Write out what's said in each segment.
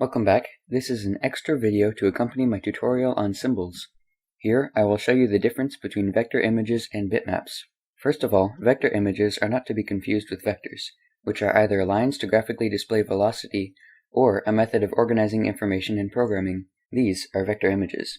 Welcome back. This is an extra video to accompany my tutorial on symbols. Here, I will show you the difference between vector images and bitmaps. First of all, vector images are not to be confused with vectors, which are either lines to graphically display velocity or a method of organizing information in programming. These are vector images.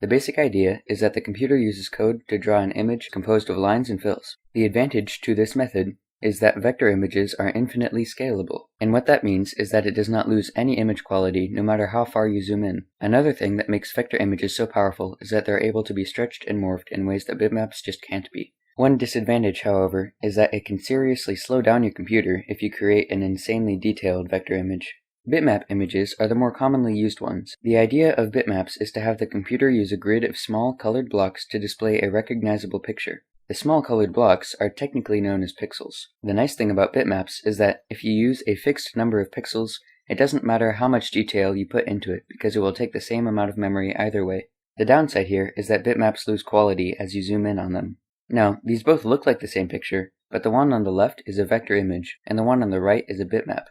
The basic idea is that the computer uses code to draw an image composed of lines and fills. The advantage to this method is that vector images are infinitely scalable, and what that means is that it does not lose any image quality no matter how far you zoom in. Another thing that makes vector images so powerful is that they're able to be stretched and morphed in ways that bitmaps just can't be. One disadvantage, however, is that it can seriously slow down your computer if you create an insanely detailed vector image. Bitmap images are the more commonly used ones. The idea of bitmaps is to have the computer use a grid of small colored blocks to display a recognizable picture. The small colored blocks are technically known as pixels. The nice thing about bitmaps is that if you use a fixed number of pixels, it doesn't matter how much detail you put into it because it will take the same amount of memory either way. The downside here is that bitmaps lose quality as you zoom in on them. Now, these both look like the same picture, but the one on the left is a vector image and the one on the right is a bitmap.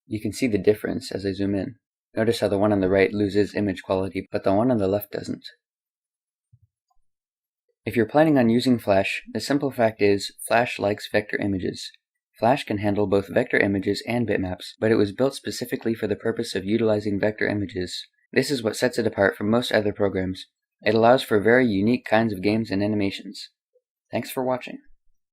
You can see the difference as I zoom in. Notice how the one on the right loses image quality, but the one on the left doesn't. If you're planning on using Flash, the simple fact is, Flash likes vector images. Flash can handle both vector images and bitmaps, but it was built specifically for the purpose of utilizing vector images. This is what sets it apart from most other programs. It allows for very unique kinds of games and animations. Thanks for watching.